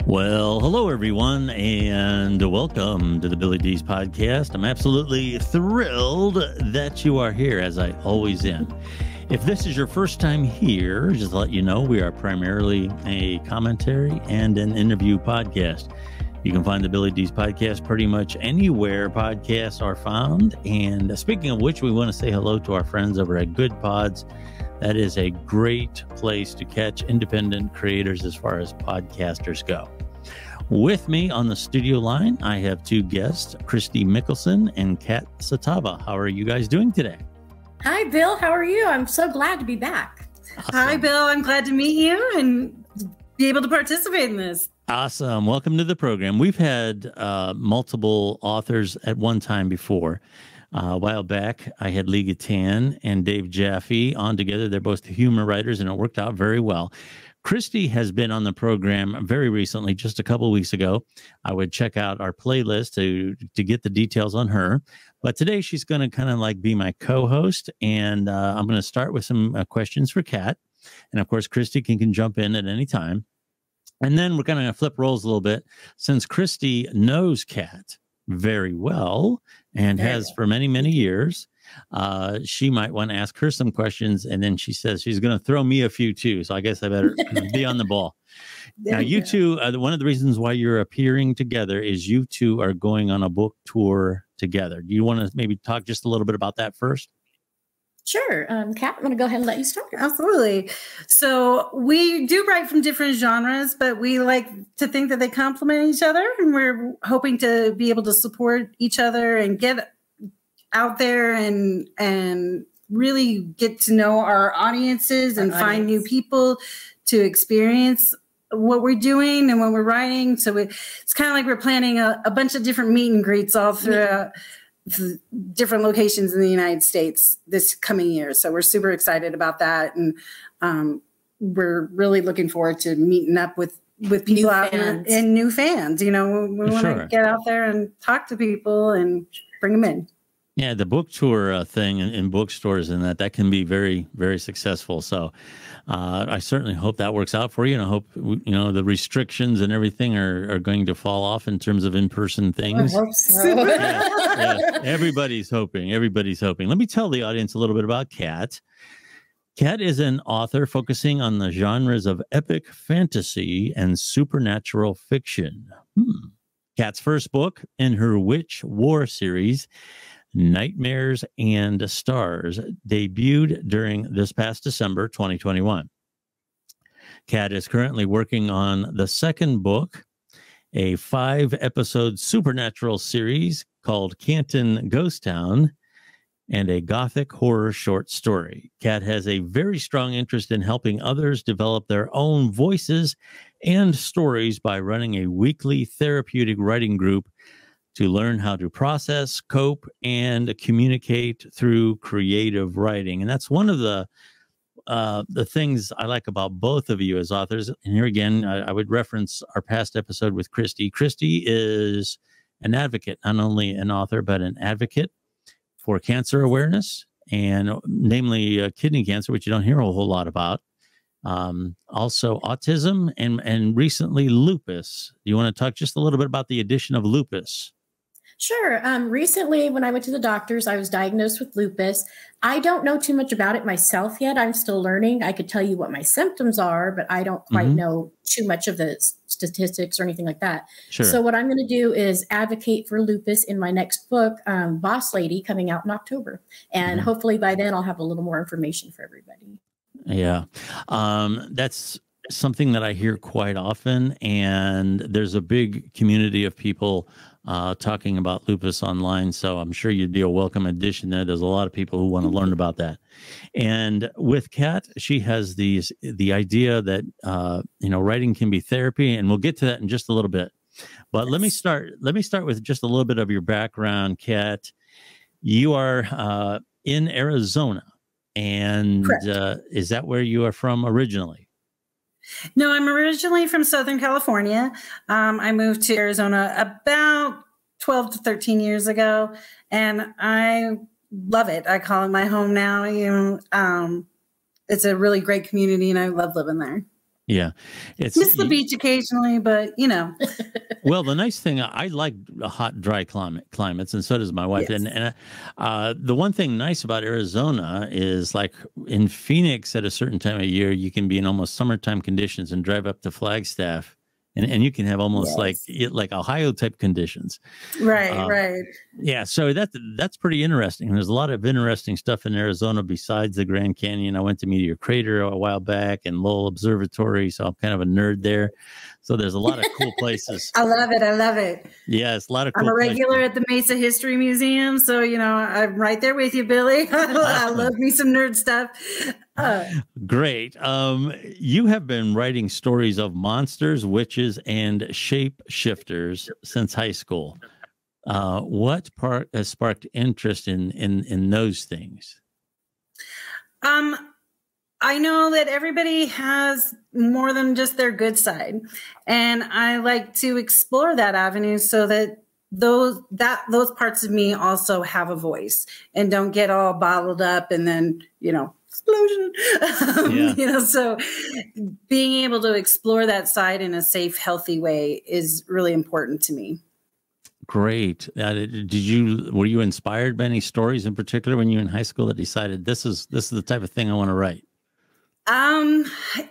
Well, hello, everyone, and welcome to the Billy Dees podcast. I'm absolutely thrilled that you are here, as I always am. If this is your first time here, just to let you know, we are primarily a commentary and an interview podcast. You can find the Billy Dees podcast pretty much anywhere podcasts are found. And speaking of which, we want to say hello to our friends over at Goodpods. That is a great place to catch independent creators as far as podcasters go. With me on the studio line, I have two guests, Kristy Mickelsen and Kat Satava. How are you guys doing today? Hi, Bill. How are you? I'm so glad to be back. Awesome. Hi, Bill. I'm glad to meet you and be able to participate in this. Awesome. Welcome to the program. We've had multiple authors at one time before. A while back, I had Lee Gatan and Dave Jaffe on together. They're both humor writers, and it worked out very well. Kristy has been on the program very recently, just a couple of weeks ago. I would check out our playlist to get the details on her. But today she's going to kind of like be my co-host, and I'm going to start with some questions for Kat. And of course, Kristy can jump in at any time. And then we're going to flip roles a little bit. Since Kristy knows Kat very well and has for many, many years, she might want to ask her some questions, and then she says she's going to throw me a few too. So I guess I better be on the ball. Now, you two, one of the reasons why you're appearing together is you two are going on a book tour together. Do you want to maybe talk just a little bit about that first? Sure. Kat, I'm going to go ahead and let you start. Absolutely. So we do write from different genres, but we like to think that they complement each other, and we're hoping to be able to support each other and get out there and really get to know our audiences and find new people to experience what we're doing and what we're writing. So it's kind of like we're planning a bunch of different meet and greets all throughout different locations in the United States this coming year. So we're super excited about that. And we're really looking forward to meeting up with people out there and new fans. You know, we want to get out there and talk to people and bring them in. Yeah, the book tour thing in bookstores and that can be very, very successful. So I certainly hope that works out for you. And I hope, you know, the restrictions and everything are going to fall off in terms of in-person things. I hope so. Yeah, everybody's hoping. Everybody's hoping. Let me tell the audience a little bit about Kat. Kat is an author focusing on the genres of epic fantasy and supernatural fiction. Kat's first book in her Witch War series, Nightmares and Stars, debuted during this past December 2021. Kat is currently working on the second book, a 5-episode supernatural series called Canton Ghost Town, and a gothic horror short story. Kat has a very strong interest in helping others develop their own voices and stories by running a weekly therapeutic writing group to learn how to process, cope, and communicate through creative writing. And that's one of the things I like about both of you as authors. And here again, I would reference our past episode with Kristy. Kristy is an advocate, not only an author, but an advocate for cancer awareness, and namely kidney cancer, which you don't hear a whole lot about. Also autism and recently lupus. Do you want to talk just a little bit about the addition of lupus? Sure. Recently, when I went to the doctors, I was diagnosed with lupus. I don't know too much about it myself yet. I'm still learning. I could tell you what my symptoms are, but I don't quite know too much of the statistics or anything like that. Sure. So what I'm going to do is advocate for lupus in my next book, Boss Lady, coming out in October. And hopefully by then I'll have a little more information for everybody. Yeah. That's something that I hear quite often. And there's a big community of people talking about lupus online. So I'm sure you'd be a welcome addition there. There's a lot of people who want to learn about that. And with Kat, she has the idea that, you know, writing can be therapy, and we'll get to that in just a little bit. But let me start with just a little bit of your background, Kat. You are in Arizona, and is that where you are from originally? No, I'm originally from Southern California. I moved to Arizona about 12 to 13 years ago, and I love it. I call it my home now. You know, it's a really great community, and I love living there. Yeah. It's Miss the beach occasionally, but you know. Well, the nice thing, I like hot, dry climates, and so does my wife. Yes. And the one thing nice about Arizona is, like in Phoenix at a certain time of year, you can be in almost summertime conditions and drive up to Flagstaff, and you can have almost like Ohio type conditions. Right, right. Yeah, so that's pretty interesting. There's a lot of interesting stuff in Arizona besides the Grand Canyon. I went to Meteor Crater a while back and Lowell Observatory, so I'm kind of a nerd there. So there's a lot of cool places. I love it. I love it. Yeah, it's a lot of cool I'm a regular places. at the Mesa History Museum, so you know I'm right there with you, Billy. I love me some nerd stuff. Great. You have been writing stories of monsters, witches, and shapeshifters since high school. What part has sparked interest in those things? I know that everybody has more than just their good side, and I like to explore that avenue so that those parts of me also have a voice and don't get all bottled up and then, you know, explosion. You know, so being able to explore that side in a safe, healthy way is really important to me. Great. Were you inspired by any stories in particular when you were in high school that decided this is the type of thing I want to write?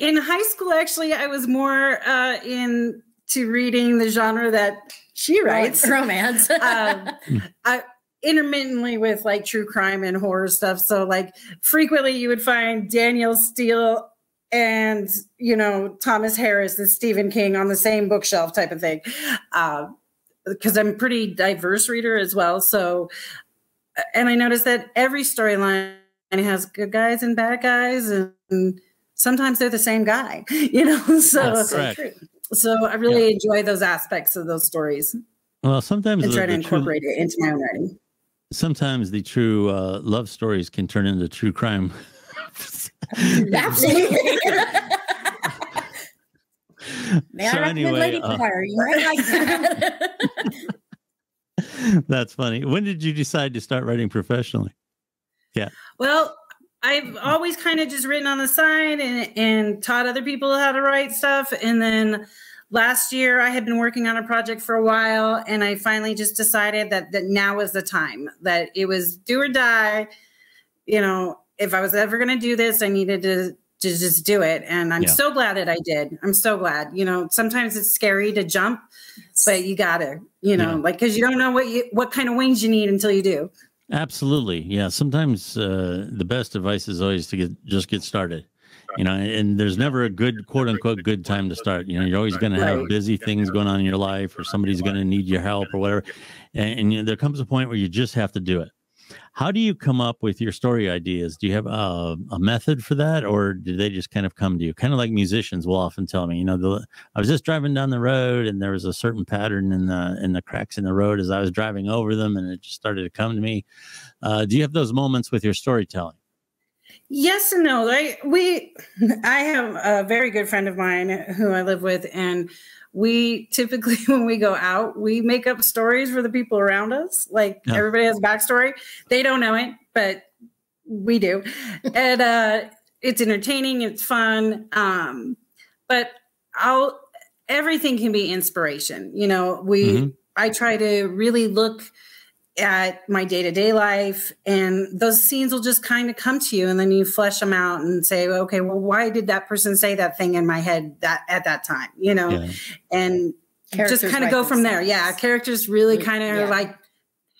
In high school, actually, I was more into reading the genre that she writes, romance. I intermittently with like true crime and horror stuff. So like frequently you would find Danielle Steele and, you know, Thomas Harris and Stephen King on the same bookshelf type of thing. Because I'm a pretty diverse reader as well. So, and I noticed that every storyline has good guys and bad guys, and sometimes they're the same guy, you know? So, so I really enjoy those aspects of those stories. Well, sometimes and try to incorporate it into my own writing. Sometimes the true love stories can turn into true crime. Absolutely. May So I recommend Lady Fire? You might like that. That's funny. When did you decide to start writing professionally? Yeah. Well, I've always kind of just written on the side and taught other people how to write stuff. And then last year I had been working on a project for a while, and I finally just decided that now was the time, that it was do or die. You know, if I was ever going to do this, I needed to just do it. And I'm so glad that I did. I'm so glad. You know, sometimes it's scary to jump, but you gotta, you know, like, cause you don't know what kind of wings you need until you do. Absolutely. Yeah. Sometimes the best advice is always to just get started, you know, and there's never a good, quote unquote, good time to start. You know, you're always going to have busy things going on in your life, or somebody's going to need your help or whatever. And you know, there comes a point where you just have to do it. How do you come up with your story ideas? Do you have a method for that, or do they just kind of come to you? Kind of like musicians will often tell me, you know, I was just driving down the road and there was a certain pattern in the cracks in the road as I was driving over them, and it just started to come to me. Do you have those moments with your storytelling? Yes and no. I have a very good friend of mine who I live with, and we typically, when we go out, we make up stories for the people around us. Like everybody has a backstory. They don't know it, but we do. And it's entertaining. It's fun. But everything can be inspiration. You know, I try to really look at my day-to-day life, and those scenes will just kind of come to you, and then you flesh them out and say, okay, well, why did that person say that thing in my head at that time, you know? And characters just kind of go from there. Yeah, characters really kind of are like,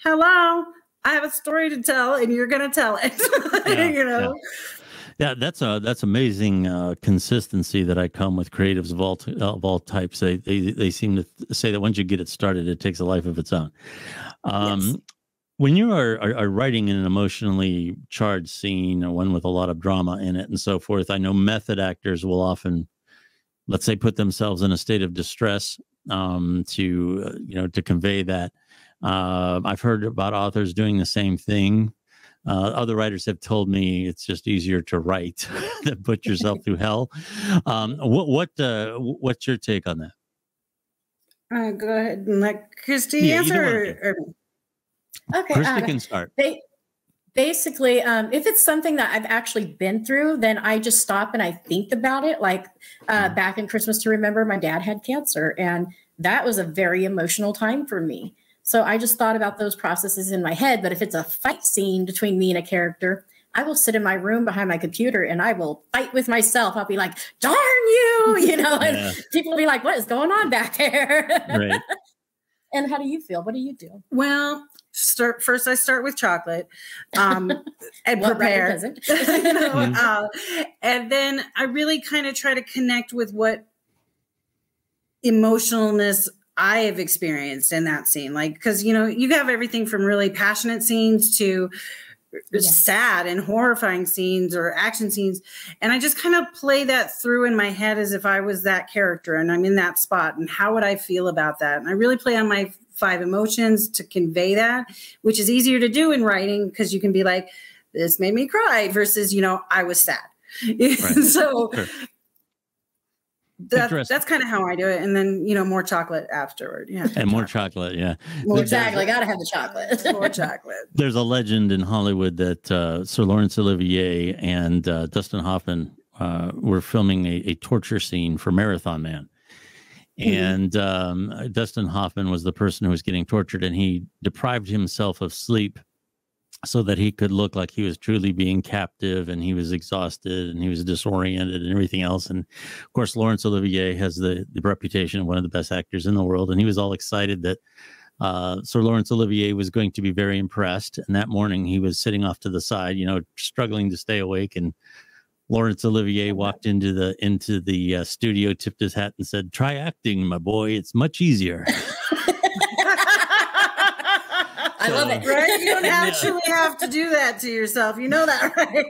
hello, I have a story to tell, and you're going to tell it. You know? Yeah, that's amazing consistency that I come with creatives of all types. They seem to say that once you get it started, it takes a life of its own. When you are writing in an emotionally charged scene, or one with a lot of drama in it and so forth, I know method actors will often, let's say, put themselves in a state of distress to convey that. I've heard about authors doing the same thing. Other writers have told me it's just easier to write than put yourself through hell. What's your take on that? Go ahead and let Kristy answer. Okay, Kristy can start. Basically, if it's something that I've actually been through, then I just stop and I think about it. Like back in Christmas to Remember, my dad had cancer, and that was a very emotional time for me. So I just thought about those processes in my head. But if it's a fight scene between me and a character, I will sit in my room behind my computer and I will fight with myself. I'll be like, darn you, you know, and people will be like, what is going on back there? Right. And how do you feel? What do you do? Well, first I start with chocolate and prepare. You know, and then I really kind of try to connect with what emotionalness I have experienced in that scene. Like, because, you know, you have everything from really passionate scenes to sad and horrifying scenes or action scenes. And I just kind of play that through in my head as if I was that character and I'm in that spot. And how would I feel about that? And I really play on my 5 emotions to convey that, which is easier to do in writing because you can be like, this made me cry versus, you know, I was sad. Right. So that's kind of how I do it. And then, you know, more chocolate afterward. Yeah. And more chocolate. Yeah. Exactly. Got to have the chocolate. More chocolate. There's a legend in Hollywood that Sir Laurence Olivier and Dustin Hoffman were filming a torture scene for Marathon Man. And Dustin Hoffman was the person who was getting tortured, and he deprived himself of sleep so that he could look like he was truly being captive, and he was exhausted and he was disoriented and everything else. And of course, Laurence Olivier has the reputation of one of the best actors in the world. And he was all excited that Sir Laurence Olivier was going to be very impressed. And that morning he was sitting off to the side, you know, struggling to stay awake. And Laurence Olivier walked into the studio, tipped his hat and said, "Try acting, my boy. It's much easier." I love it. Right? You don't actually have to do that to yourself. You know that, right?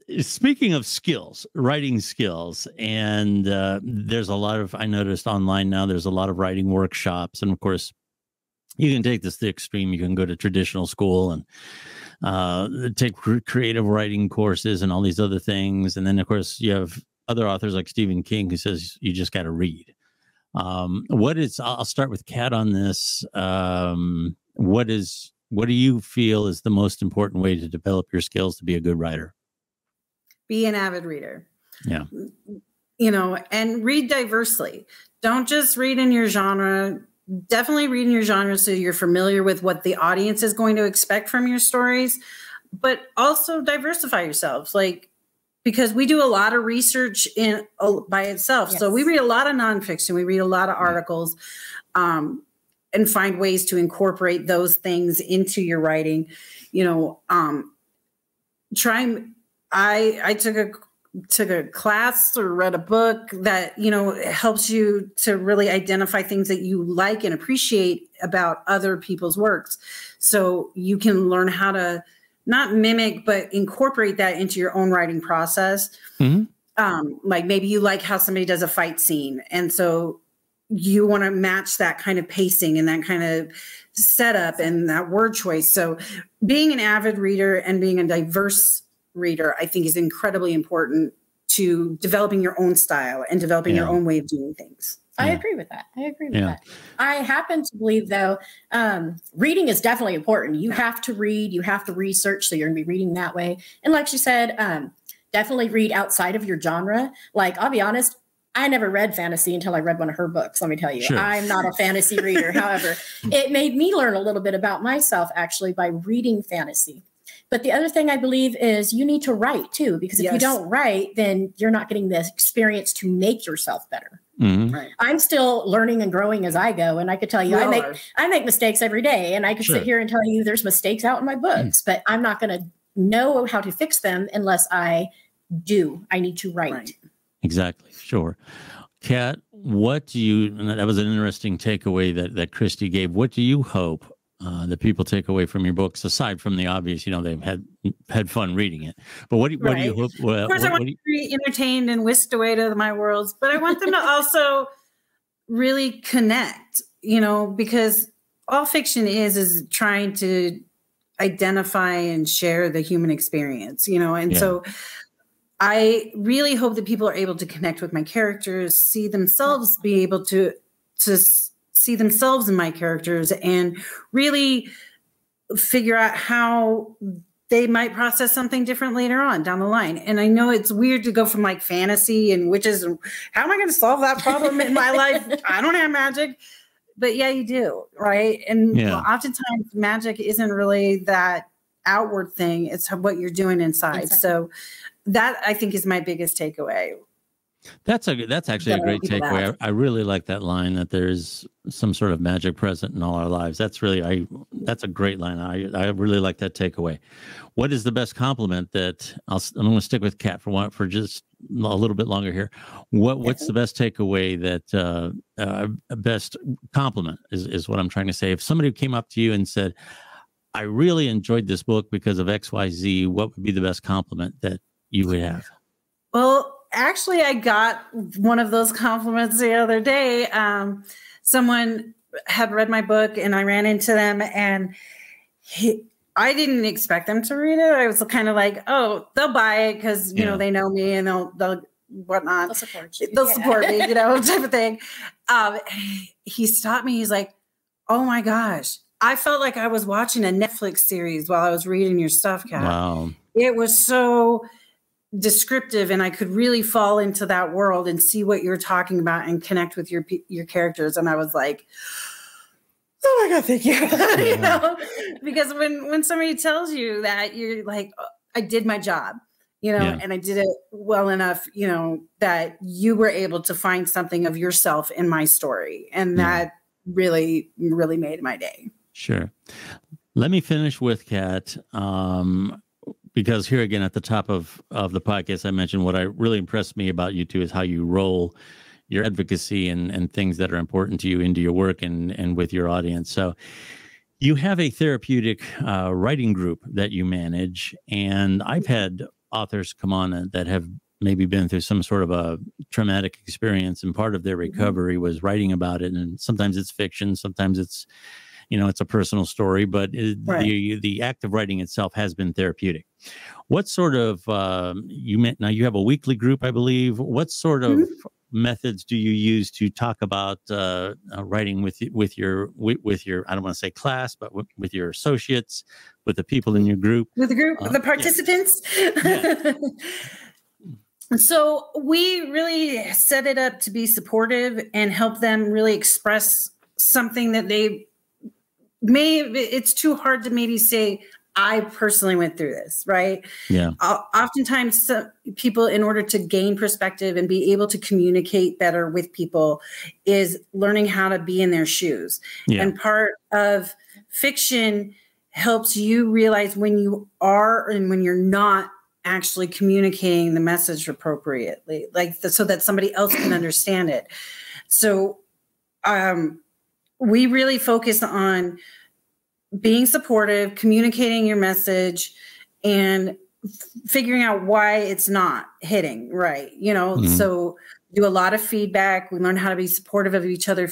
Yes. Speaking of skills, writing skills, and there's a lot of, I noticed online now, there's a lot of writing workshops. And of course, you can take this to the extreme. You can go to traditional school and take creative writing courses and all these other things. And then, of course, you have other authors like Stephen King who says you just got to read. I'll start with Kat on this. What do you feel is the most important way to develop your skills to be a good writer? Be an avid reader. Yeah. You know, and read diversely. Don't just read in your genre. Definitely read in your genre so you're familiar with what the audience is going to expect from your stories, but also diversify yourselves. Like, because we do a lot of research by itself. Yes. So we read a lot of nonfiction, we read a lot of articles, and find ways to incorporate those things into your writing. You know, I took a class or read a book that, you know, helps you to really identify things that you like and appreciate about other people's works. So you can learn how to not mimic, but incorporate that into your own writing process. Mm-hmm. Like maybe you like how somebody does a fight scene. And so you want to match that kind of pacing and that kind of setup and that word choice. So being an avid reader and being a diverse reader, I think, is incredibly important to developing your own style and developing your own way of doing things. I agree with that. I happen to believe, though, reading is definitely important. You have to read, you have to research, so you're going to be reading that way. And like she said, definitely read outside of your genre. Like, I'll be honest, I never read fantasy until I read one of her books, let me tell you. Sure. I'm not a fantasy reader. However, it made me learn a little bit about myself, actually, by reading fantasy. But the other thing I believe is you need to write, too, because if you don't write, then you're not getting the experience to make yourself better. Mm-hmm. Right. I'm still learning and growing as I go. And I could tell you, I make mistakes every day. And I could sit here and tell you there's mistakes out in my books, but I'm not going to know how to fix them unless I do. I need to write. Right. Exactly. Sure. Kat, that was an interesting takeaway that Kristy gave. What do you hope that people take away from your books, aside from the obvious, you know, they've had fun reading it, but what do you hope? Of course, I want to be entertained and whisked away to my worlds, but I want them to also really connect, you know, because all fiction is trying to identify and share the human experience, you know, and so I really hope that people are able to connect with my characters, see themselves, be able to see themselves in my characters, and really figure out how they might process something different later on down the line. And I know it's weird to go from like fantasy and witches, and how am I going to solve that problem in my life? I don't have magic. But yeah, you do, right? And oftentimes magic isn't really that outward thing. It's what you're doing inside. Exactly. So that, I think, is my biggest takeaway. That's actually a great takeaway. I really like that line, that there's some sort of magic present in all our lives. That's a great line. I really like that takeaway. What is the best compliment that I'm going to stick with Kat for just a little bit longer here. What's the best takeaway that best compliment is what I'm trying to say. If somebody came up to you and said, I really enjoyed this book because of XYZ, what would be the best compliment that you would have? Well, actually, I got one of those compliments the other day. Someone had read my book and I ran into them, and I didn't expect them to read it. I was kind of like, oh, they'll buy it because, you know, they know me and they'll whatnot. They'll support you. They'll support me, you know, type of thing. He stopped me. He's like, oh my gosh, I felt like I was watching a Netflix series while I was reading your stuff, Kat. Wow. It was so descriptive, and I could really fall into that world and see what you're talking about and connect with your characters. And I was like, oh my God, thank you. You know, because when somebody tells you that, you're like, oh, I did my job, you know, and I did it well enough, you know, that you were able to find something of yourself in my story. And that really, really made my day. Sure. Let me finish with Kat. Because here again, at the top of the podcast, I mentioned what really impressed me about you two is how you roll your advocacy and things that are important to you into your work and with your audience. So you have a therapeutic writing group that you manage, and I've had authors come on that have maybe been through some sort of a traumatic experience, and part of their recovery was writing about it. And sometimes it's fiction, sometimes it's, you know, it's a personal story, but the act of writing itself has been therapeutic. What sort of now you have a weekly group, I believe. What sort of methods do you use to talk about writing with your I don't want to say class, but with your associates, with the people in your group, with the group, the participants? So we really set it up to be supportive and help them really express something that they it's too hard to maybe say, I personally went through this, right? Yeah. Oftentimes people, in order to gain perspective and be able to communicate better with people, is learning how to be in their shoes. Yeah. And part of fiction helps you realize when you are and when you're not actually communicating the message appropriately, so that somebody else can understand it. So, we really focus on being supportive, communicating your message, and figuring out why it's not hitting right. You know, so do a lot of feedback. We learn how to be supportive of each other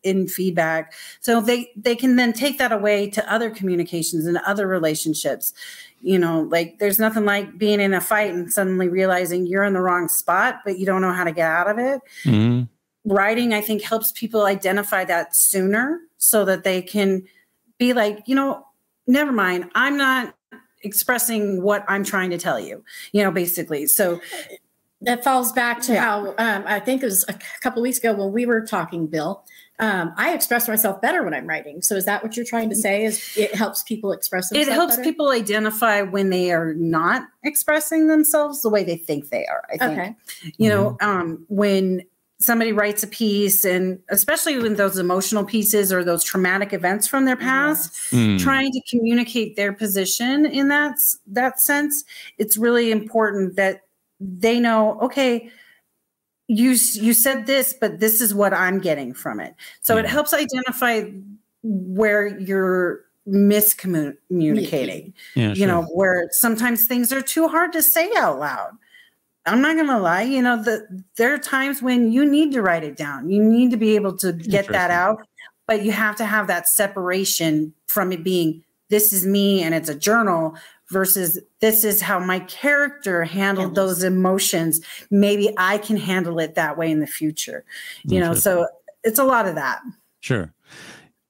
in feedback. So they can then take that away to other communications and other relationships. You know, like there's nothing like being in a fight and suddenly realizing you're in the wrong spot, but you don't know how to get out of it. Writing, I think, helps people identify that sooner so that they can be like, you know, never mind, I'm not expressing what I'm trying to tell you, you know, basically. So that falls back to how I think it was a couple of weeks ago when we were talking, Bill. I express myself better when I'm writing. So is that what you're trying to say? Is it helps people express themselves? It helps better? People identify when they are not expressing themselves the way they think they are. I think, you know, when somebody writes a piece, and especially when those emotional pieces or those traumatic events from their past, trying to communicate their position in that sense, it's really important that they know, okay, you said this, but this is what I'm getting from it. So it helps identify where you're miscommunicating, you know, where sometimes things are too hard to say out loud. I'm not going to lie, you know, there are times when you need to write it down. You need to be able to get that out, but you have to have that separation from it being, this is me and it's a journal, versus this is how my character handled those emotions. Maybe I can handle it that way in the future, you know, so it's a lot of that. Sure.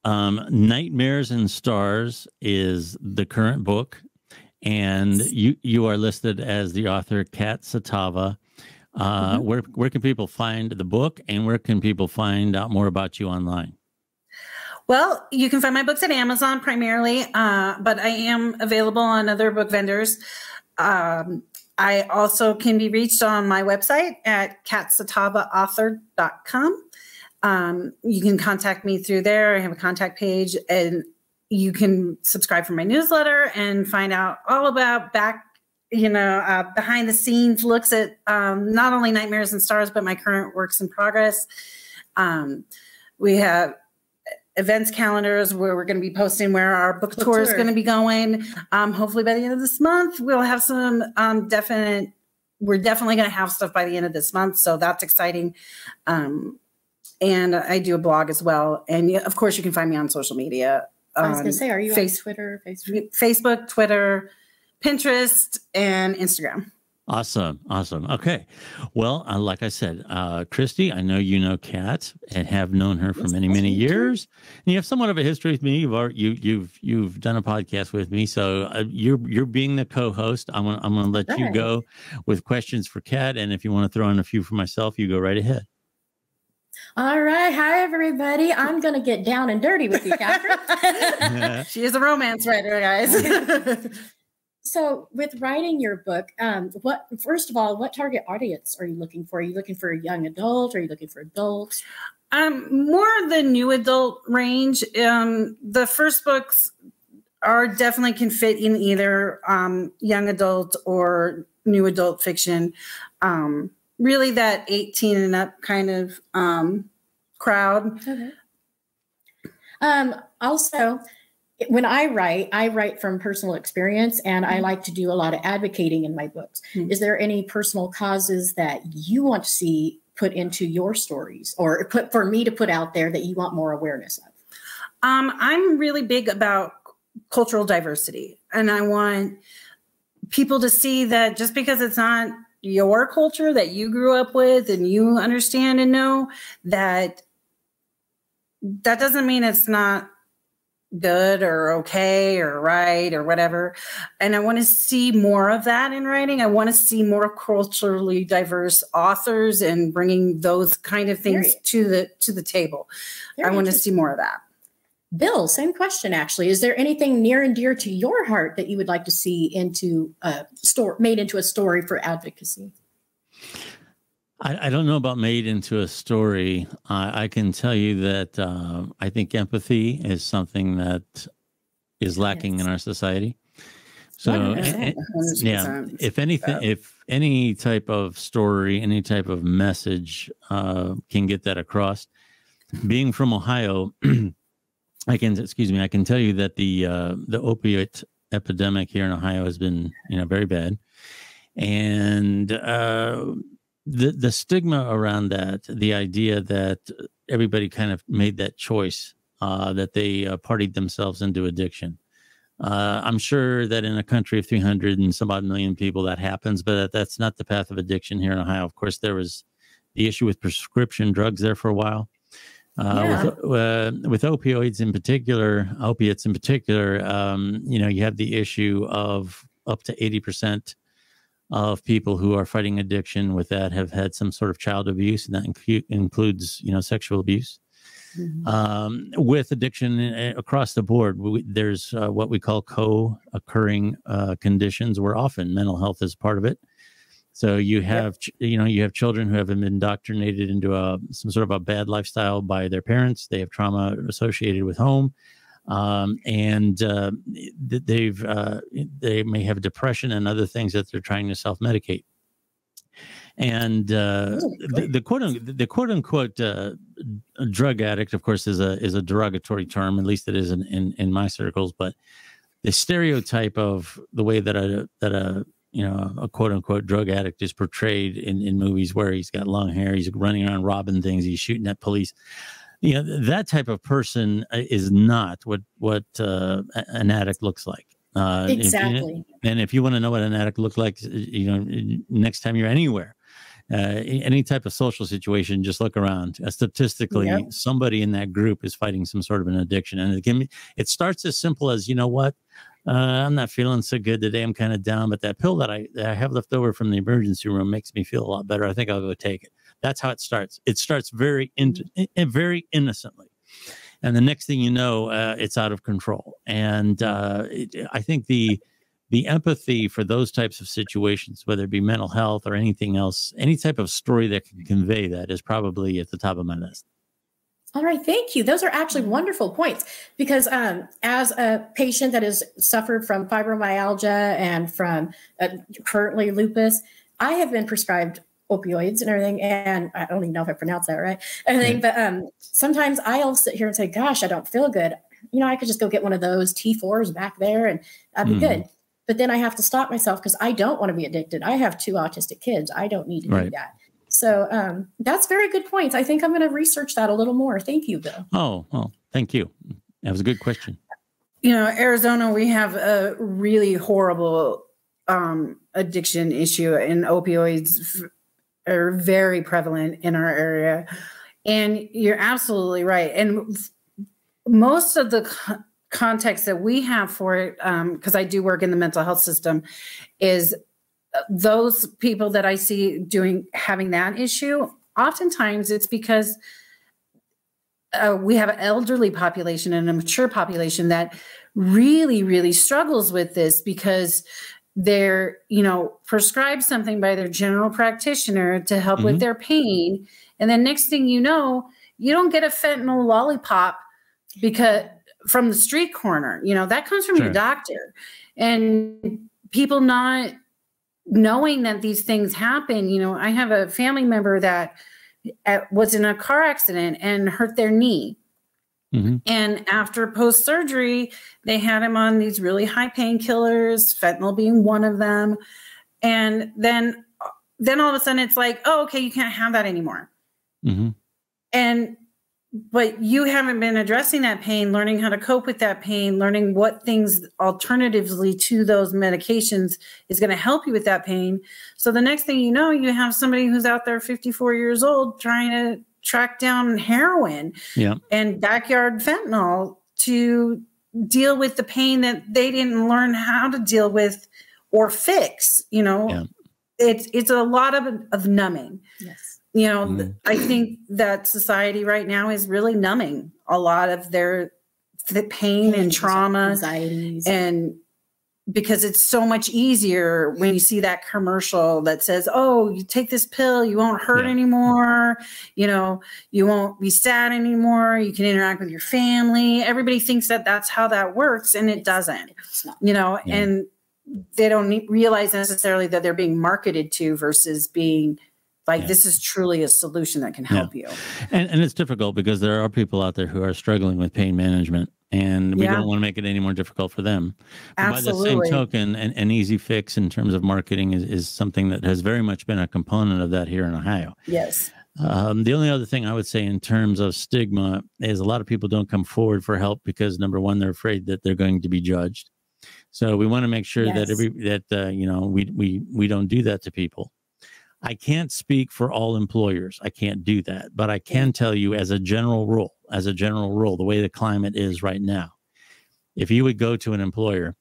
Nightmares and Stars is the current book, and you are listed as the author, Kat Satava. Where can people find the book, and where can people find out more about you online? Well, you can find my books at Amazon primarily, but I am available on other book vendors. I also can be reached on my website at katsatavaauthor.com. You can contact me through there. I have a contact page, and you can subscribe for my newsletter and find out all about behind the scenes looks at not only Nightmares and Stars, but my current works in progress. We have events calendars where we're going to be posting where our book tour is going to be going. Hopefully by the end of this month, we'll have some we're definitely going to have stuff by the end of this month. So that's exciting. And I do a blog as well. And of course you can find me on social media. I was going to say, are you on Twitter, Facebook, Twitter, Pinterest, and Instagram. Awesome. Okay. Well, like I said, Kristy, I know you know Kat and have known her for many years. And you have somewhat of a history with me. You've done a podcast with me, so you're being the co-host. I'm gonna let you go with questions for Kat, and if you want to throw in a few for myself, you go right ahead. All right. Hi, everybody. I'm going to get down and dirty with you, Catherine. She is a romance writer, guys. So with writing your book, first of all, what target audience are you looking for? Are you looking for a young adult? Are you looking for adults? More the new adult range. The first books definitely can fit in either young adult or new adult fiction. Really that 18 and up kind of crowd. Okay. Also, when I write from personal experience, and I like to do a lot of advocating in my books. Is there any personal causes that you want to see put into your stories, or for me to put out there that you want more awareness of? I'm really big about cultural diversity, and I want people to see that just because it's not your culture that you grew up with and you understand and know, that doesn't mean it's not good or okay or right or whatever. And I want to see more of that in writing. I want to see more culturally diverse authors and bringing those kind of things to the table. I want to see more of that. Bill, same question, actually. Is there anything near and dear to your heart that you would like to see made into a story for advocacy? I don't know about made into a story. I can tell you that I think empathy is something that is lacking in our society. So, if anything, if any type of story, any type of message can get that across, being from Ohio, I can tell you that the opioid epidemic here in Ohio has been, very bad, and the stigma around that, the idea that everybody kind of made that choice, that they partied themselves into addiction. I'm sure that in a country of 300 and some odd million people that happens, but that's not the path of addiction here in Ohio. Of course, there was the issue with prescription drugs there for a while. With opiates in particular, you have the issue of up to 80% of people who are fighting addiction with that have had some sort of child abuse, and that includes, sexual abuse. Mm-hmm. With addiction across the board, there's what we call co-occurring conditions, where often mental health is part of it. So you have, you have children who have been indoctrinated into some sort of a bad lifestyle by their parents. They have trauma associated with home, and they may have depression and other things that they're trying to self-medicate. And the quote unquote drug addict, of course, is a derogatory term. At least it is in my circles. But the stereotype of the way that a quote unquote drug addict is portrayed in movies, where he's got long hair, he's running around robbing things, he's shooting at police. That type of person is not what an addict looks like. Exactly. And if you want to know what an addict looks like, next time you're anywhere, any type of social situation, just look around. Statistically, somebody in that group is fighting some sort of an addiction. And it starts as simple as, you know what? I'm not feeling so good today. I'm kind of down, but that pill that I have left over from the emergency room makes me feel a lot better. I think I'll go take it. That's how it starts. It starts very innocently. And the next thing you know, it's out of control. And I think the empathy for those types of situations, whether it be mental health or anything else, any type of story that can convey that is probably at the top of my list. All right. Thank you. Those are actually wonderful points because as a patient that has suffered from fibromyalgia and from currently lupus, I have been prescribed opioids and everything. And I don't even know if I pronounced that right. But sometimes I'll sit here and say, gosh, I don't feel good. You know, I could just go get one of those T4s back there and I'd be good. But then I have to stop myself because I don't want to be addicted. I have 2 autistic kids. I don't need to do that. So that's very good points. I think I'm going to research that a little more. Thank you, Bill. Oh, thank you. That was a good question. You know, Arizona, we have a really horrible addiction issue, and opioids are very prevalent in our area. And you're absolutely right. And most of the context that we have for it, because I do work in the mental health system, is those people that I see having that issue, oftentimes it's because we have an elderly population and a mature population that really, really struggles with this because they're, prescribed something by their general practitioner to help with their pain. And then next thing you know, you don't get a fentanyl lollipop because from the street corner, that comes from your doctor. And people not knowing that these things happen. I have a family member that was in a car accident and hurt their knee. And after post-surgery, they had him on these really high painkillers, fentanyl being one of them. And then all of a sudden it's like, oh, okay, you can't have that anymore. But you haven't been addressing that pain, learning how to cope with that pain, learning what things alternatively to those medications is going to help you with that pain. So the next thing you know, you have somebody who's out there 54 years old trying to track down heroin and backyard fentanyl to deal with the pain that they didn't learn how to deal with or fix. It's a lot of numbing. I think that society right now is really numbing a lot of the pain and trauma, anxieties, and because it's so much easier when you see that commercial that says, oh, you take this pill, you won't hurt anymore. You won't be sad anymore. You can interact with your family. Everybody thinks that that's how that works. And it doesn't, and they don't realize necessarily that they're being marketed to versus being like, this is truly a solution that can help you. And it's difficult because there are people out there who are struggling with pain management, and we don't want to make it any more difficult for them. But by the same token, an easy fix in terms of marketing is something that has very much been a component of that here in Ohio. Yes. The only other thing I would say in terms of stigma is a lot of people don't come forward for help because, number one, they're afraid that they're going to be judged. So we want to make sure that we don't do that to people. I can't speak for all employers. I can't do that, but I can tell you as a general rule, the way the climate is right now, if you would go to an employer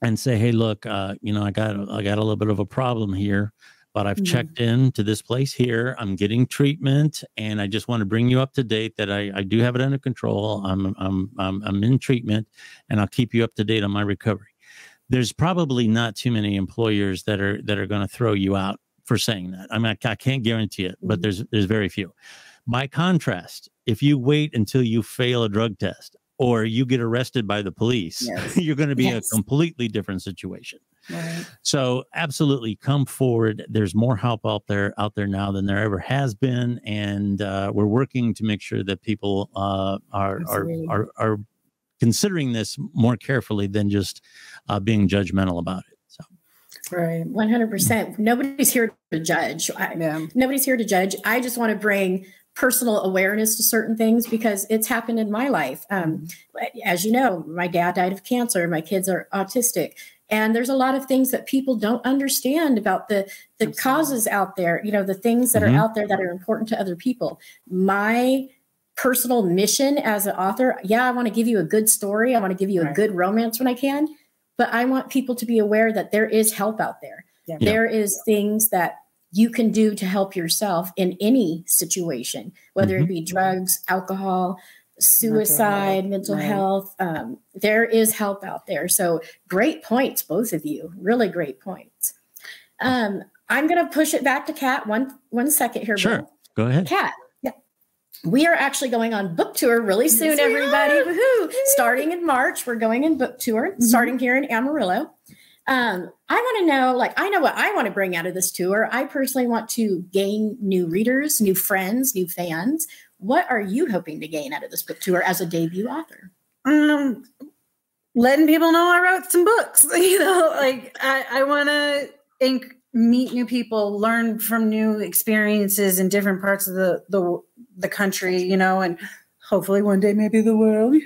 and say, hey, look, I got a little bit of a problem here, but I've checked in to this place here. I'm getting treatment, and I just want to bring you up to date that I do have it under control. I'm in treatment, and I'll keep you up to date on my recovery. There's probably not too many employers that are going to throw you out for saying that. I mean, I can't guarantee it, but there's very few. By contrast, if you wait until you fail a drug test or you get arrested by the police, you're going to be a completely different situation. So absolutely come forward. There's more help out there now than there ever has been. And we're working to make sure that people are considering this more carefully than just being judgmental about it. Right. 100%. Nobody's here to judge. Nobody's here to judge. I just want to bring personal awareness to certain things because it's happened in my life. As you know, my dad died of cancer. My kids are autistic. And there's a lot of things that people don't understand about the causes out there, you know, the things that are out there that are important to other people. My personal mission as an author, I want to give you a good story. I want to give you a good romance when I can, but I want people to be aware that there is help out there. Yeah. There is things that you can do to help yourself in any situation, whether it be drugs, alcohol, suicide, mental health. There is help out there. So great points, both of you. Really great points. I'm going to push it back to Kat one second here. Sure. Bill. Go ahead. Kat, we are actually going on book tour really soon, everybody. Woohoo! Starting in March, we're going in book tour, starting here in Amarillo. I want to know, like, I know what I want to bring out of this tour. I personally want to gain new readers, new friends, new fans. What are you hoping to gain out of this book tour as a debut author? Letting people know I wrote some books. You know, like I want to meet new people, learn from new experiences in different parts of the country, you know, and hopefully one day maybe the world.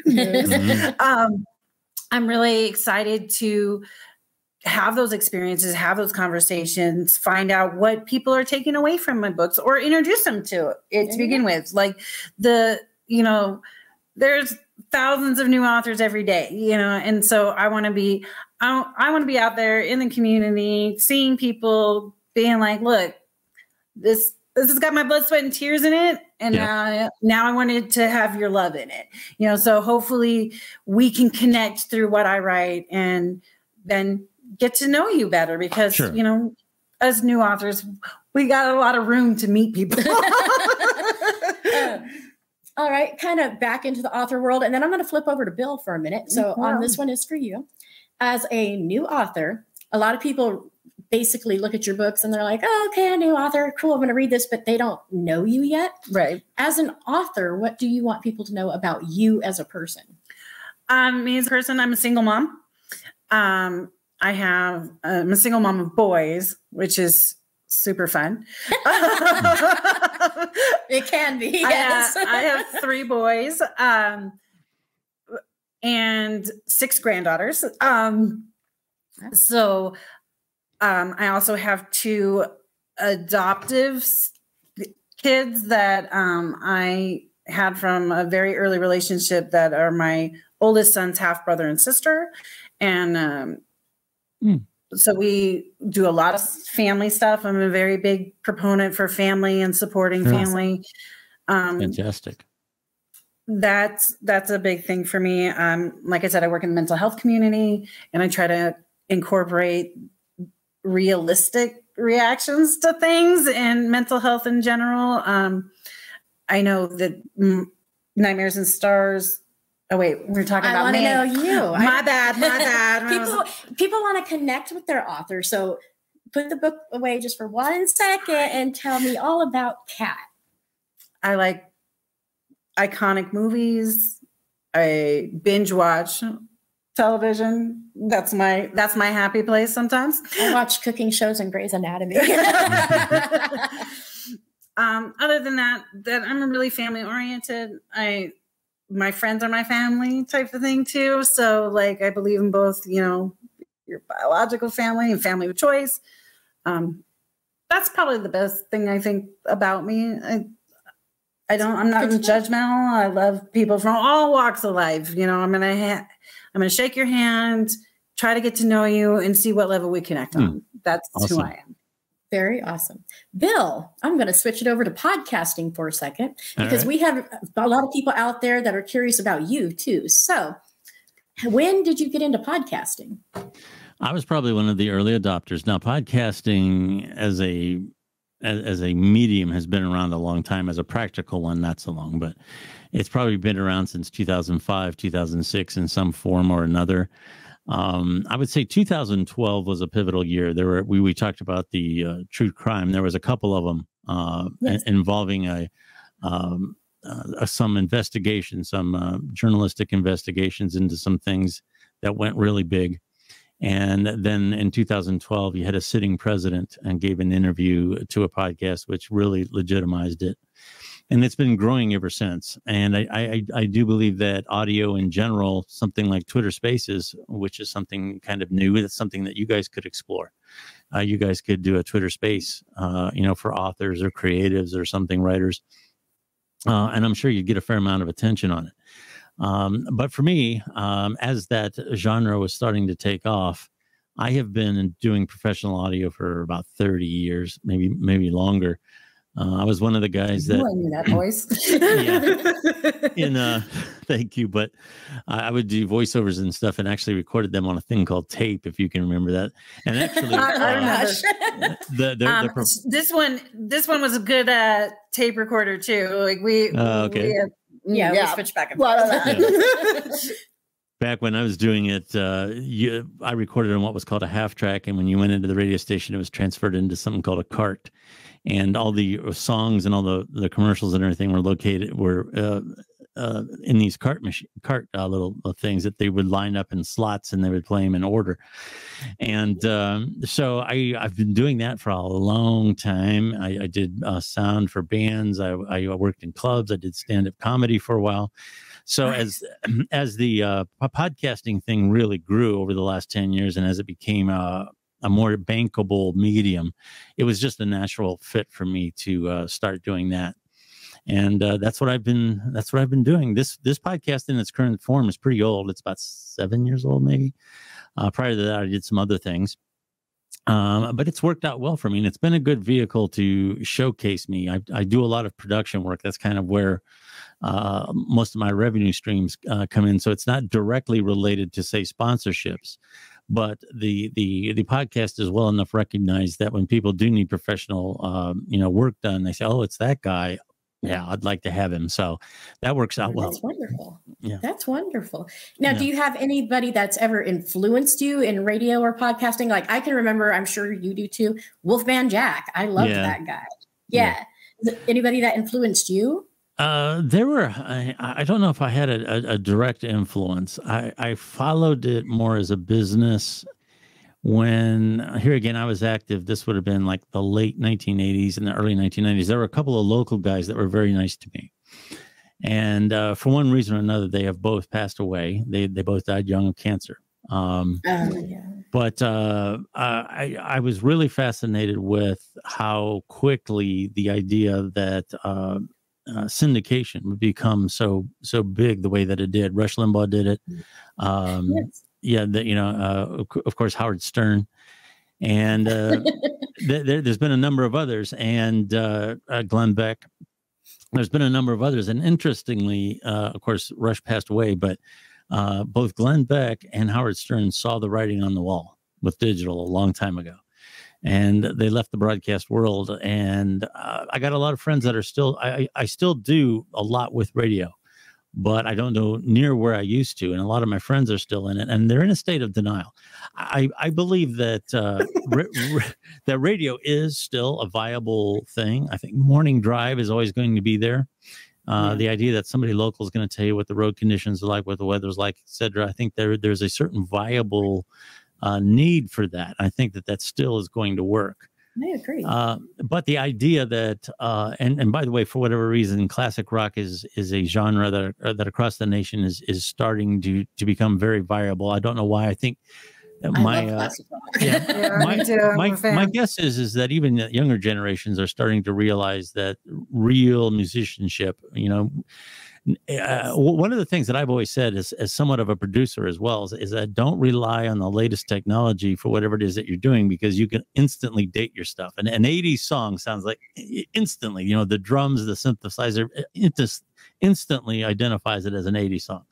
I'm really excited to have those experiences, have those conversations, find out what people are taking away from my books or introduce them to it to begin with. Like you know, there's thousands of new authors every day, you know, and so I want to be out there in the community, seeing people being like, look, this has got my blood, sweat, and tears in it. And now I wanted to have your love in it, you know, so hopefully we can connect through what I write and then get to know you better because, you know, as new authors, we got a lot of room to meet people. All right, kind of back into the author world. And then I'm going to flip over to Bill for a minute. So on this one is for you. As a new author, a lot of people basically look at your books and they're like, oh, okay, a new author. Cool, I'm going to read this, but they don't know you yet. Right. As an author, what do you want people to know about you as a person? Me as a person, I'm a single mom. I'm a single mom of boys, which is super fun. It can be, yes. I have 3 boys and 6 granddaughters. So I also have 2 adoptive kids that I had from a very early relationship that are my oldest son's half brother and sister. And so we do a lot of family stuff. I'm a very big proponent for family and supporting family. Fantastic. That's a big thing for me. Like I said, I work in the mental health community and I try to incorporate realistic reactions to things and mental health in general. I know that Nightmares and Stars. Oh wait, we're talking about me. I want to know you. My bad. People want to connect with their author. So put the book away just for 1 second and tell me all about Kat. I like iconic movies. I binge watch television. That's my happy place sometimes. I watch cooking shows and Grey's Anatomy. Other than that, I'm really family oriented. My friends are my family type of thing too. So like, I believe in both, you know, your biological family and family of choice. That's probably the best thing I think about me. I'm not judgmental. I love people from all walks of life. You know, I'm going to shake your hand, try to get to know you and see what level we connect on. That's awesome. Who I am. Very awesome. Bill, I'm going to switch it over to podcasting for a second because we have a lot of people out there that are curious about you too. So when did you get into podcasting? I was probably one of the early adopters. Now, podcasting as a medium has been around a long time, as a practical one, not so long, but it's probably been around since 2005, 2006 in some form or another. I would say 2012 was a pivotal year. We talked about the true crime. There was a couple of them involving some investigation, some journalistic investigations into some things that went really big. And then in 2012, you had a sitting president and gave an interview to a podcast, which really legitimized it. and it's been growing ever since. And I do believe that audio in general, something like Twitter Spaces, which is something kind of new, that's something that you guys could explore. You guys could do a Twitter Space, for authors or creatives or something, writers. And I'm sure you'd get a fair amount of attention on it. But for me, as that genre was starting to take off, I have been doing professional audio for about 30 years, maybe longer. I was one of the guys that... I knew that voice. Thank you. But I would do voiceovers and stuff and actually recorded them on a thing called tape, if you can remember that. And actually, this one was a good tape recorder too. Like we we switched back and forth. Back when I was doing it, I recorded on what was called a half track, and when you went into the radio station, it was transferred into something called a cart, and all the songs and all the commercials and everything were in these cart little things that they would line up in slots, and they would play them in order. And so I've been doing that for a long time. I did sound for bands. I worked in clubs. I did stand-up comedy for a while. So as the podcasting thing really grew over the last 10 years, and as it became a more bankable medium, it was just a natural fit for me to start doing that. And that's what I've been doing. This podcast in its current form is pretty old. It's about 7 years old, maybe. Prior to that, I did some other things. But it's worked out well for me, and it's been a good vehicle to showcase me. I do a lot of production work. That's kind of where most of my revenue streams come in. So it's not directly related to, say, sponsorships, but the podcast is well enough recognized that when people do need professional, work done, they say, "Oh, it's that guy. Yeah, I'd like to have him." So that works out well. That's wonderful. Yeah, that's wonderful. Now, do you have anybody that's ever influenced you in radio or podcasting? Like I can remember, I'm sure you do too, Wolfman Jack. I loved that guy. Yeah. Is it anybody that influenced you? There were, I don't know if I had a direct influence. I followed it more as a business. When, here again, I was active, this would have been like the late 1980s and the early 1990s. There were a couple of local guys that were very nice to me. And for one reason or another, they have both passed away. They both died young of cancer. But I was really fascinated with how quickly the idea that syndication would become so big the way that it did. Rush Limbaugh did it. Yes. Yeah, of course, Howard Stern, and there's been a number of others, and Glenn Beck. There's been a number of others, and interestingly, of course, Rush passed away, but both Glenn Beck and Howard Stern saw the writing on the wall with digital a long time ago, and they left the broadcast world. And I got a lot of friends that are still. I still do a lot with radio, but I don't know near where I used to. And a lot of my friends are still in it, and they're in a state of denial. I believe that that radio is still a viable thing. I think morning drive is always going to be there. The idea that somebody local is going to tell you what the road conditions are like, what the weather's like, etc. I think there's a certain viable need for that. I think that still is going to work. I agree. But the idea that, and by the way, for whatever reason, classic rock is a genre that across the nation is starting to become very viable. I don't know why. I think my guess is that even the younger generations are starting to realize that real musicianship, one of the things that I've always said as somewhat of a producer as well is that don't rely on the latest technology for whatever it is that you're doing, because you can instantly date your stuff. And an 80s song sounds like instantly, the drums, the synthesizer, it just instantly identifies it as an 80s song.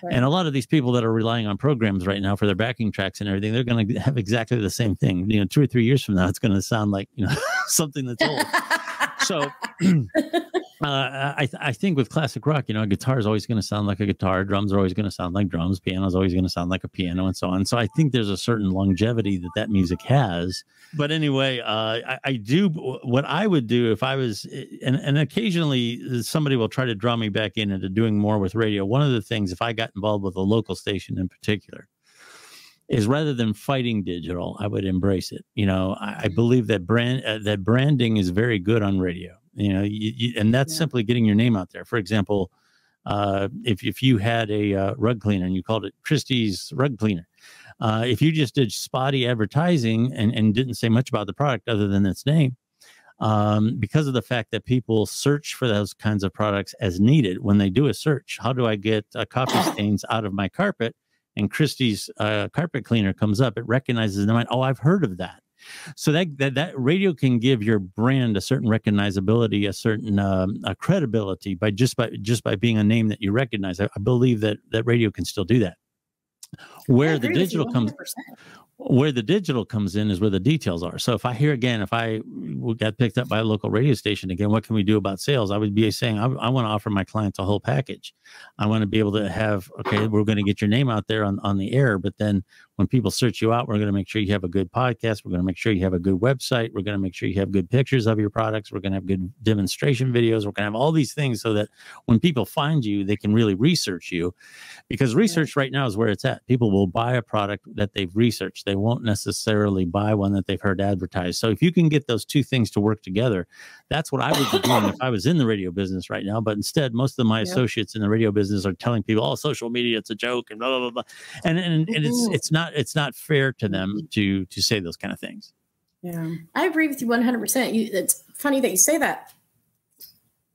Right. And a lot of these people that are relying on programs right now for their backing tracks and everything, they're going to have exactly the same thing. 2 or 3 years from now, it's going to sound like, something that's old. So I think with classic rock, a guitar is always going to sound like a guitar. Drums are always going to sound like drums. Piano is always going to sound like a piano, and so on. So I think there's a certain longevity that music has. But anyway, I do what I would do if I was, and occasionally somebody will try to draw me back into doing more with radio. One of the things, if I got involved with a local station in particular, is rather than fighting digital, I would embrace it. I believe that branding is very good on radio. and that's simply getting your name out there. For example, if you had a rug cleaner and you called it Kristy's Rug Cleaner, if you just did spotty advertising and didn't say much about the product other than its name, because of the fact that people search for those kinds of products as needed when they do a search. How do I get coffee stains out of my carpet? And Kristy's carpet cleaner comes up. It recognizes in the mind, oh, I've heard of that. So that radio can give your brand a certain recognizability, a certain credibility by just by being a name that you recognize. I believe that radio can still do that. Where the digital comes in is where the details are. So if I got picked up by a local radio station again, what can we do about sales? I would be saying, I want to offer my clients a whole package. I want to be able to have, okay, we're going to get your name out there on the air, but then when people search you out, we're going to make sure you have a good podcast. We're going to make sure you have a good website. We're going to make sure you have good pictures of your products. We're going to have good demonstration videos. We're going to have all these things so that when people find you, they can really research you, because research right now is where it's at. People will buy a product that they've researched. They won't necessarily buy one that they've heard advertised. So if you can get those two things to work together, that's what I would be doing if I was in the radio business right now. But instead, most of my associates in the radio business are telling people, oh, social media, it's a joke and blah, blah, blah, blah. And it's not fair to them to say those kind of things. Yeah, I agree with you 100%. It's funny that you say that.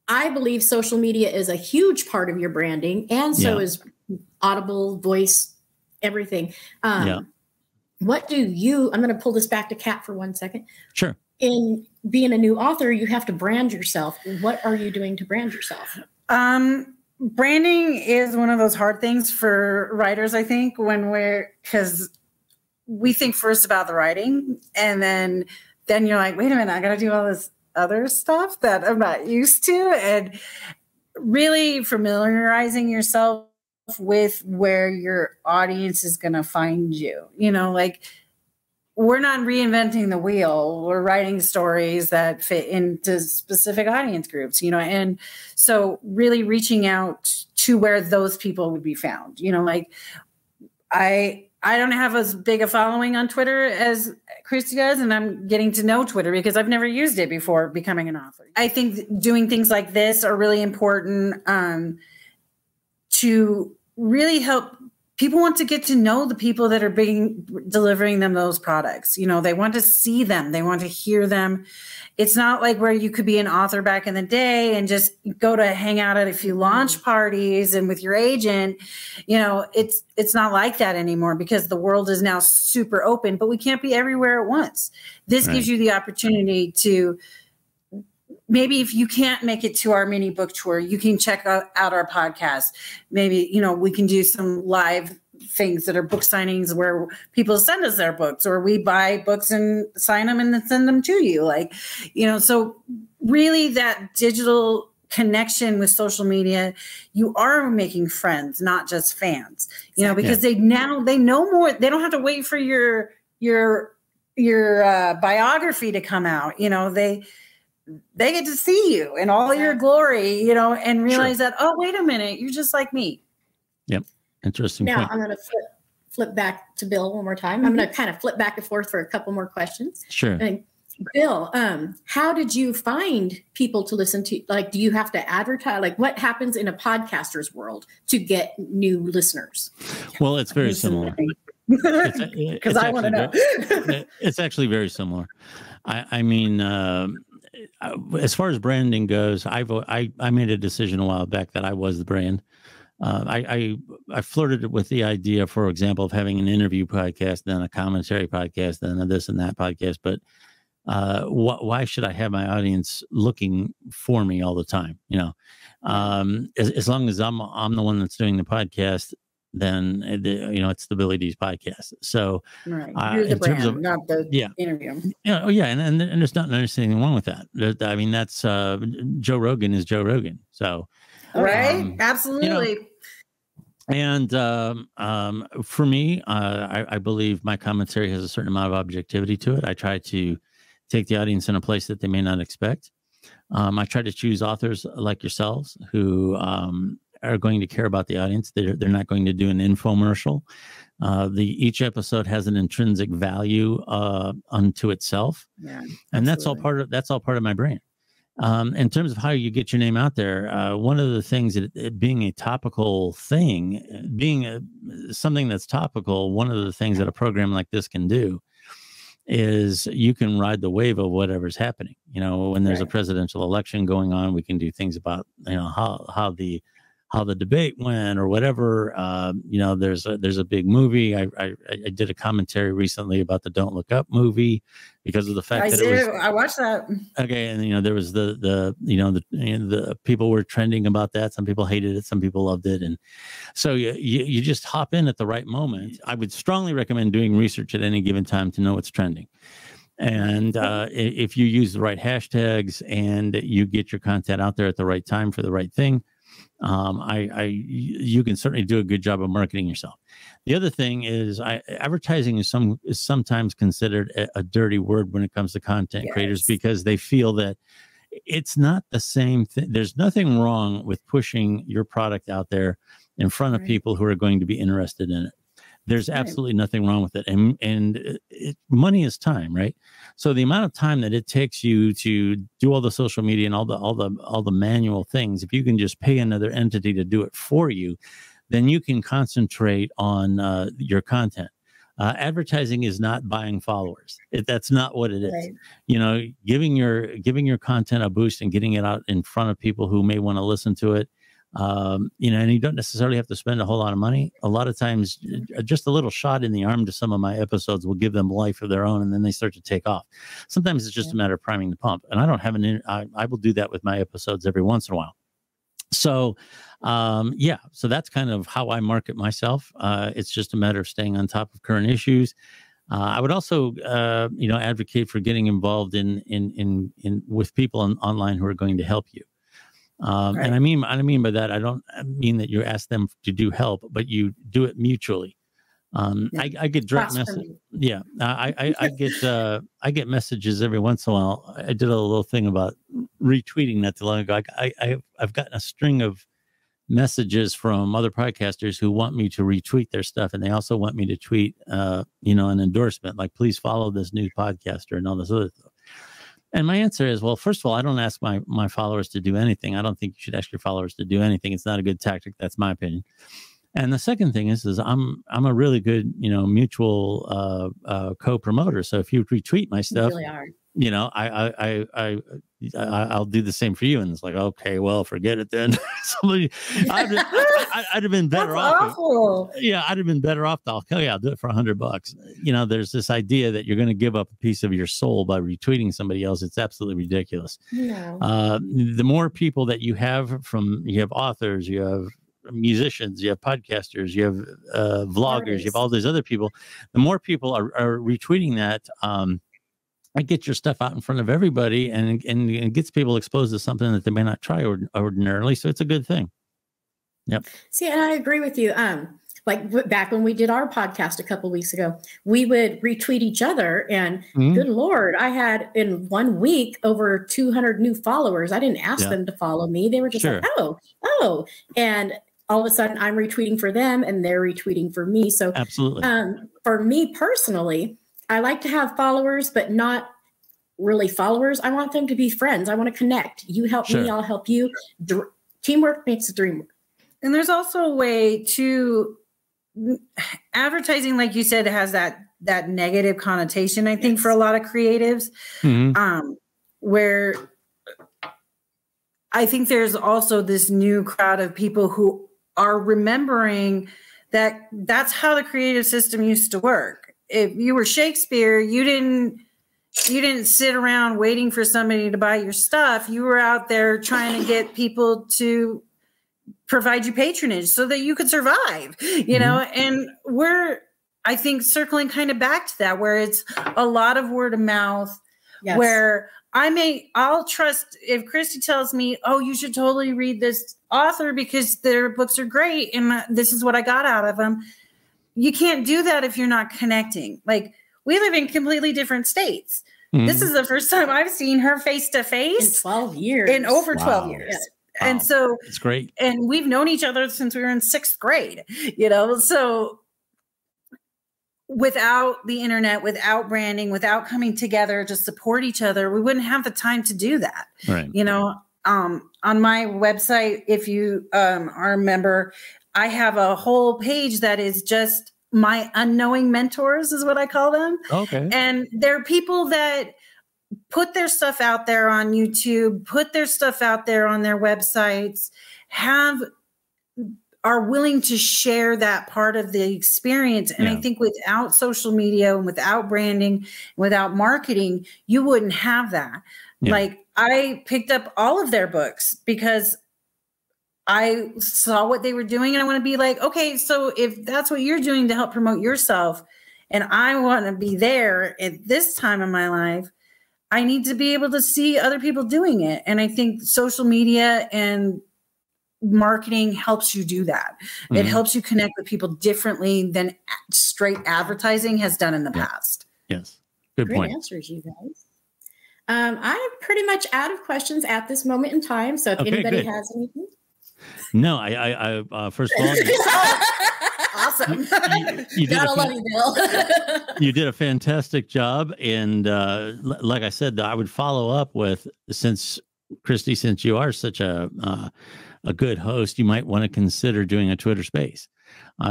I believe social media is a huge part of your branding, and so is Audible, voice, everything. What do you, I'm going to pull this back to Kat for 1 second. Sure. In being a new author, you have to brand yourself. What are you doing to brand yourself? Branding is one of those hard things for writers, I think, because we think first about the writing, and then you're like, wait a minute, I got to do all this other stuff that I'm not used to. And really familiarizing yourself with where your audience is going to find you. Like, we're not reinventing the wheel. We're writing stories that fit into specific audience groups, and so really reaching out to where those people would be found. Like, I don't have as big a following on Twitter as Kristy does, and I'm getting to know Twitter because I've never used it before becoming an author. I think doing things like this are really important to really help. People want to get to know the people that are delivering them those products. They want to see them. They want to hear them. It's not like where you could be an author back in the day and just go to hang out at a few launch parties and with your agent. It's not like that anymore, because the world is now super open, but we can't be everywhere at once. This gives you the opportunity to, maybe if you can't make it to our mini book tour, you can check out our podcast. Maybe, we can do some live things that are book signings where people send us their books, or we buy books and sign them and then send them to you. Like, so really that digital connection with social media, you are making friends, not just fans, because they know more. They don't have to wait for your biography to come out. They get to see you in all your glory, and realize that, oh, wait a minute, you're just like me. Yep. Interesting. Now point. I'm going to flip back to Bill one more time. I'm going to kind of flip back and forth for a couple more questions. Sure. Bill, how did you find people to listen to? Like, do you have to advertise? Like, what happens in a podcaster's world to get new listeners? Well, it's very similar. Because I want to know. It's actually very similar. I mean, as far as branding goes, I made a decision a while back that I was the brand. I flirted with the idea, for example, of having an interview podcast, then a commentary podcast, then a this and that podcast. But why should I have my audience looking for me all the time? As long as I'm the one that's doing the podcast, then it's the Billy Dees podcast. So you're the brand, not the interview. And there's not anything wrong with that. I mean, that's Joe Rogan is Joe Rogan. So absolutely. And for me, I believe my commentary has a certain amount of objectivity to it. I try to take the audience in a place that they may not expect. I try to choose authors like yourselves who are going to care about the audience. They're not going to do an infomercial. Each episode has an intrinsic value unto itself, and that's all part of my brand. In terms of how you get your name out there, one of the things that it being a topical thing, something that's topical, one of the things that a program like this can do is you can ride the wave of whatever's happening. You know, when there's a presidential election going on, we can do things about, you know, how the debate went or whatever. You know, there's a big movie. I did a commentary recently about the Don't Look Up movie because of the fact I watched that. Okay, and you know, there was the people were trending about that. Some people hated it, some people loved it, and so you just hop in at the right moment. I would strongly recommend doing research at any given time to know what's trending. And if you use the right hashtags and you get your content out there at the right time for the right thing, you can certainly do a good job of marketing yourself. The other thing is advertising is sometimes considered a dirty word when it comes to content creators, because they feel that it's not the same thing. There's nothing wrong with pushing your product out there in front of people who are going to be interested in it. There's absolutely nothing wrong with it. And money is time, right? So the amount of time that it takes you to do all the social media and all the manual things, if you can just pay another entity to do it for you, then you can concentrate on your content. Advertising is not buying followers. That's not what it is. Right. You know, giving your content a boost and getting it out in front of people who may want to listen to it. You know, and you don't necessarily have to spend a whole lot of money. A lot of times, just a little shot in the arm to some of my episodes will give them life of their own, and then they start to take off. Sometimes it's just a matter of priming the pump, and I don't have I will do that with my episodes every once in a while. So, yeah, so that's kind of how I market myself. It's just a matter of staying on top of current issues. I would also, you know, advocate for getting involved in with people online who are going to help you. And I mean by that, I don't mean that you ask them to do help, but you do it mutually. I get direct messages. Yeah, I get messages every once in a while. I did a little thing about retweeting not too long ago. I've gotten a string of messages from other podcasters who want me to retweet their stuff, and they also want me to tweet, you know, an endorsement like, please follow this new podcaster and all this other stuff. And my answer is, well, first of all, I don't ask my followers to do anything. I don't think you should ask your followers to do anything. It's not a good tactic. That's my opinion. And the second thing is I'm a really good, you know, mutual co-promoter. So if you retweet my stuff, really are. You know, I'll do the same for you. And it's like, okay, well, forget it then. I'd have been better off. Yeah, I'd have been better off. I'll do it for $100. You know, there's this idea that you're going to give up a piece of your soul by retweeting somebody else. It's absolutely ridiculous. No. The more people that you have you have authors, you have musicians, you have podcasters, you have vloggers, you have all these other people. The more people are retweeting that, I get your stuff out in front of everybody, and it gets people exposed to something that they may not try ordinarily. So it's a good thing. Yep. See, and I agree with you. Like back when we did our podcast a couple of weeks ago, we would retweet each other, and good Lord, I had in 1 week over 200 new followers. I didn't ask them to follow me. They were just like, oh, and all of a sudden I'm retweeting for them and they're retweeting for me. So absolutely. For me personally, I like to have followers, but not really followers. I want them to be friends. I want to connect. You help me, I'll help you. Teamwork makes the dream work. And there's also a way to advertising, like you said, has that negative connotation, I think, for a lot of creatives, where I think there's also this new crowd of people who are remembering that that's how the creative system used to work. If you were Shakespeare, you didn't sit around waiting for somebody to buy your stuff. You were out there trying to get people to provide you patronage so that you could survive, you know, and we're, I think, circling kind of back to that, where it's a lot of word of mouth, where I'll trust if Kristy tells me, oh, you should totally read this author because their books are great and this is what I got out of them. You can't do that if you're not connecting. Like, we live in completely different states. This is the first time I've seen her face to face in 12 years. In over 12 years. Wow. And so it's great. And we've known each other since we were in 6th grade, you know? So without the internet, without branding, without coming together to support each other, we wouldn't have the time to do that. Right. You know, on my website, if you are a member, I have a whole page that is just my unknowing mentors is what I call them. Okay. And they're people that put their stuff out there on YouTube, put their stuff out there on their websites, are willing to share that part of the experience. And I think without social media and without branding, without marketing, you wouldn't have that. Yeah. Like I picked up all of their books because I saw what they were doing and I want to be like, okay, so if that's what you're doing to help promote yourself and I want to be there at this time in my life, I need to be able to see other people doing it. And I think social media and marketing helps you do that. Mm-hmm. It helps you connect with people differently than straight advertising has done in the past. Yes. Good Great point. answers, you guys. I'm pretty much out of questions at this moment in time. So if anybody has anything. No, I first of all, awesome. You did Gotta love you, Bill. You did a fantastic job. And like I said, I would follow up with, Kristy, since you are such a good host, you might want to consider doing a Twitter space.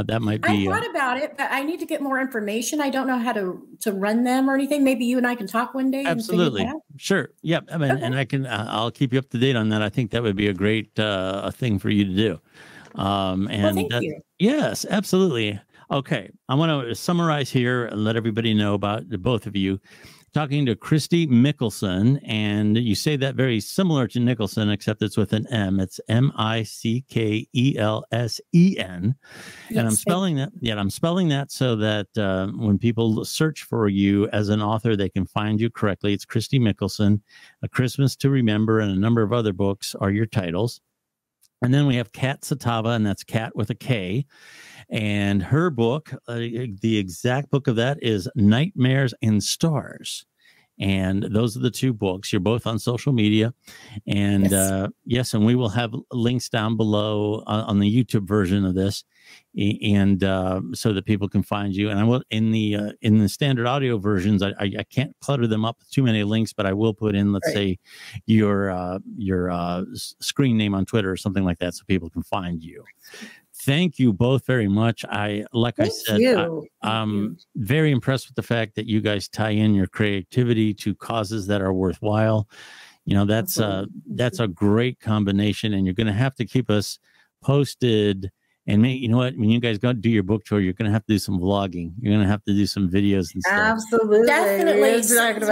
That might be. I thought about it, but I need to get more information. I don't know how to run them or anything. Maybe you and I can talk one day. Absolutely. Sure. Yep. I mean, and I can, I'll keep you up to date on that. I think that would be a great thing for you to do. Thank you. Yes, absolutely. Okay. I want to summarize here and let everybody know about the both of you. Talking to Kristy Mickelsen, and you say that very similar to Nicholson, except it's with an M. It's Mickelsen. Yes, and I'm spelling that. Yeah, I'm spelling that so that when people search for you as an author, they can find you correctly. It's Kristy Mickelsen. A Christmas to Remember and a number of other books are your titles. And then we have Kat Satava, and that's Kat with a K. And her book, the exact book of that is Nightmares and Stars. And those are the two books. You're both on social media. And yes, and we will have links down below on the YouTube version of this. And so that people can find you. And I will in the standard audio versions, I can't clutter them up with too many links, but I will put in, let's say, your screen name on Twitter or something like that so people can find you. Thank you both very much. I'm very impressed with the fact that you guys tie in your creativity to causes that are worthwhile. You know, that's a great combination, and you're going to have to keep us posted. And you know what? When you guys go do your book tour, you're going to have to do some vlogging. You're going to have to do some videos and stuff. Absolutely. Definitely.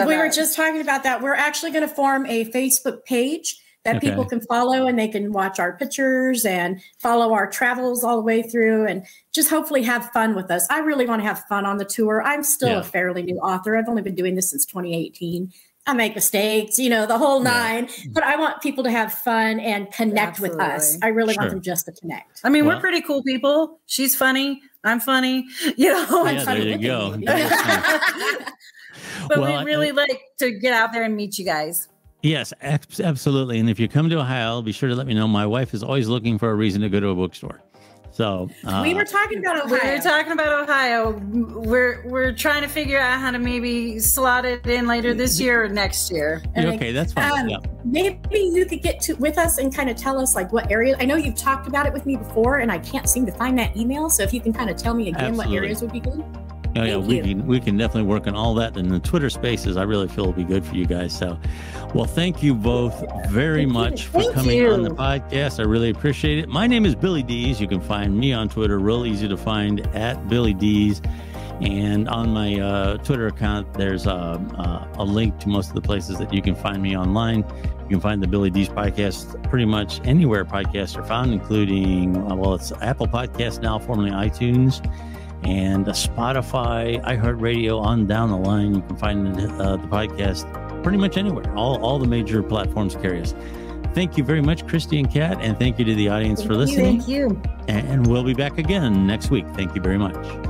We were just talking about that. We're actually going to form a Facebook page that people can follow, and they can watch our pictures and follow our travels all the way through and just hopefully have fun with us. I really want to have fun on the tour. I'm still a fairly new author. I've only been doing this since 2018. I make mistakes, the whole nine, but I want people to have fun and connect with us. I really want them just to connect. I mean, we're pretty cool people. She's funny. I'm funny. I'm funny. There you go. But we really like to get out there and meet you guys. Yes, absolutely. And if you come to Ohio, be sure to let me know. My wife is always looking for a reason to go to a bookstore. So we were talking about Ohio. We were talking about Ohio. We're trying to figure out how to maybe slot it in later this year or next year. Okay, that's fine. Maybe you could get with us and kind of tell us like what areas. I know you've talked about it with me before, and I can't seem to find that email. So if you can kind of tell me again what areas would be good. Oh, yeah, we can definitely work on all that. And the Twitter Spaces, I really feel will be good for you guys. So, well, thank you both very much for coming on the podcast. I really appreciate it. My name is Billy Dees. You can find me on Twitter, real easy to find, at Billy Dees. And on my Twitter account, there's a link to most of the places that you can find me online. You can find the Billy Dees podcast pretty much anywhere podcasts are found, including, it's Apple Podcasts now, formerly iTunes, and Spotify, iHeartRadio, on down the line. You can find the podcast pretty much anywhere. All the major platforms carry us. Thank you very much, Kristy and Kat, and thank you to the audience for listening. Thank you. And we'll be back again next week. Thank you very much.